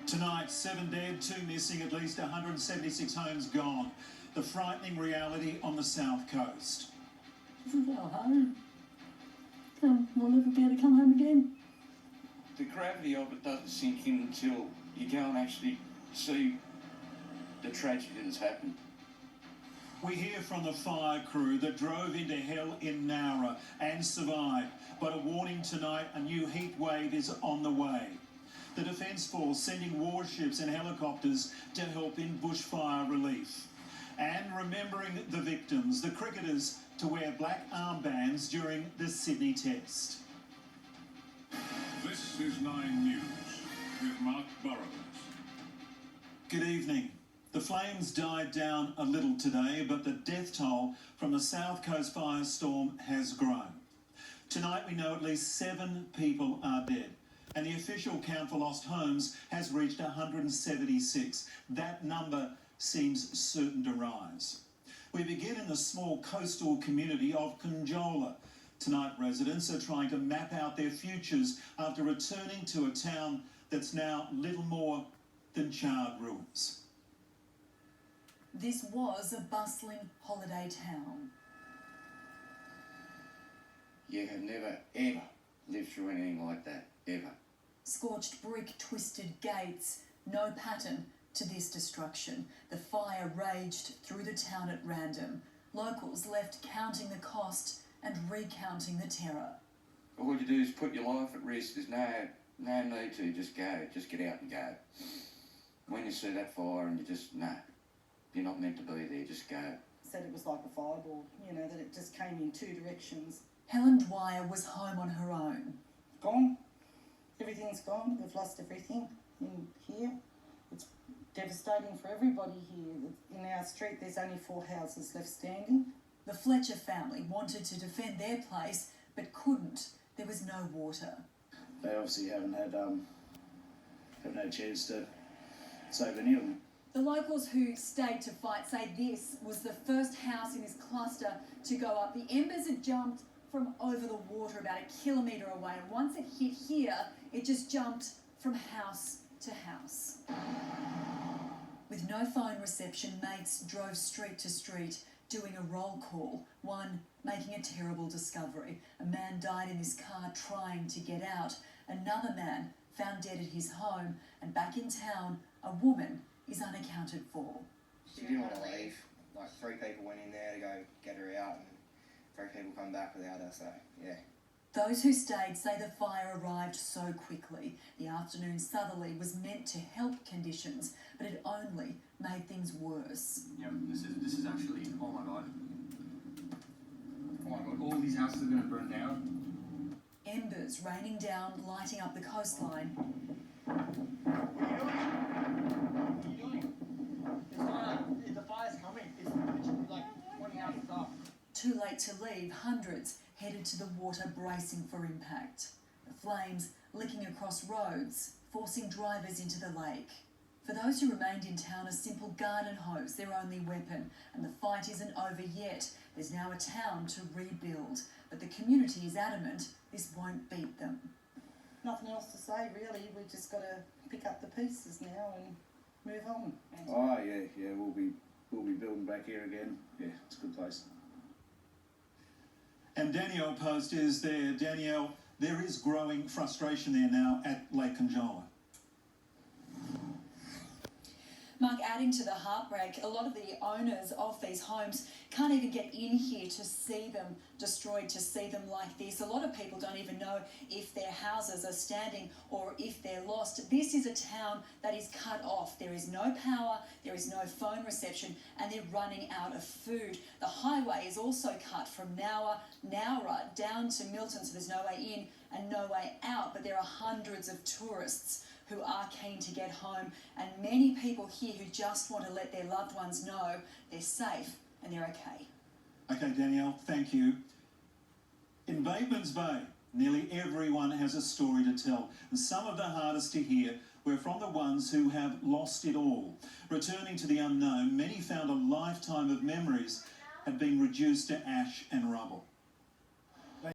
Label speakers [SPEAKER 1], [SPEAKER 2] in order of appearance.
[SPEAKER 1] Tonight, 7 dead, 2 missing, at least 176 homes gone. The frightening reality on the south coast.
[SPEAKER 2] This is our home. We'll never be able to come home again.
[SPEAKER 3] The gravity of it doesn't sink in until you go and actually see the tragedy that's happened.
[SPEAKER 1] We hear from the fire crew that drove into hell in Nowra and survived, but a warning tonight, a new heat wave is on the way. The Defence Force sending warships and helicopters to help in bushfire relief. And remembering the victims, the cricketers to wear black armbands during the Sydney Test.
[SPEAKER 4] This is 9 News with Mark Burrows.
[SPEAKER 1] Good evening. The flames died down a little today, but the death toll from the South Coast firestorm has grown. Tonight we know at least 7 people are dead, and the official count for lost homes has reached 176. That number seems certain to rise. We begin in the small coastal community of Conjola. Tonight residents are trying to map out their futures after returning to a town that's now little more than charred ruins.
[SPEAKER 5] This was a bustling holiday town.
[SPEAKER 3] You have never, ever lived through anything like that, ever.
[SPEAKER 5] Scorched brick, twisted gates, no pattern to this destruction. The fire raged through the town at random. Locals left counting the cost and recounting the terror.
[SPEAKER 3] All you do is put your life at risk. There's no need to just go, just get out and go. When you see that fire and you just, you're not meant to be there, just go.
[SPEAKER 6] Said it was like a fireball, that it just came in 2 directions.
[SPEAKER 5] Helen Dwyer was home on her own.
[SPEAKER 6] Gone. Everything's gone. We've lost everything in here. It's devastating for everybody here. In our street, there's only 4 houses left standing.
[SPEAKER 5] The Fletcher family wanted to defend their place, but couldn't. There was no water.
[SPEAKER 7] They obviously haven't had a chance to save any of them.
[SPEAKER 5] The locals who stayed to fight say this was the first house in this cluster to go up. The embers had jumped from over the water about 1 kilometre away, and once it hit here, it just jumped from house to house. With no phone reception, mates drove street to street, doing a roll call, one making a terrible discovery. A man died in his car trying to get out. Another man found dead at his home, and back in town, a woman is unaccounted for.
[SPEAKER 8] She didn't want to leave. Like 3 people went in there to go get her out, and 3 people come back without her, so yeah.
[SPEAKER 5] Those who stayed say the fire arrived so quickly. The afternoon southerly was meant to help conditions, but it only made things worse.
[SPEAKER 9] Yep, this is actually, oh my god, all these houses are going to burn down.
[SPEAKER 5] Embers raining down, lighting up the coastline.
[SPEAKER 10] What are you doing? The fire's coming. It's literally like 20 hours up.
[SPEAKER 5] Too late to leave, hundreds headed to the water bracing for impact. The flames licking across roads, forcing drivers into the lake. For those who remained in town, a simple garden hose, their only weapon, and the fight isn't over yet. There's now a town to rebuild, but the community is adamant this won't beat them.
[SPEAKER 6] Nothing else to say, really. We've just got to pick up the pieces now and move on.
[SPEAKER 7] Oh yeah, we'll be building back here again. Yeah, it's a good place.
[SPEAKER 1] And Danielle Post is there. Danielle, there is growing frustration there now at Lake Conjola.
[SPEAKER 5] Mark, adding to the heartbreak, a lot of the owners of these homes can't even get in here to see them destroyed, to see them like this. A lot of people don't even know if their houses are standing or if they're lost. This is a town that is cut off. There is no power, there is no phone reception, and they're running out of food. The highway is also cut from Nowra down to Milton, so there's no way in and no way out, but there are hundreds of tourists who are keen to get home, and many people here who just want to let their loved ones know they're safe and they're okay.
[SPEAKER 1] Okay, Danielle, thank you. In Batemans Bay, nearly everyone has a story to tell, and some of the hardest to hear were from the ones who have lost it all. Returning to the unknown, many found a lifetime of memories had been reduced to ash and rubble.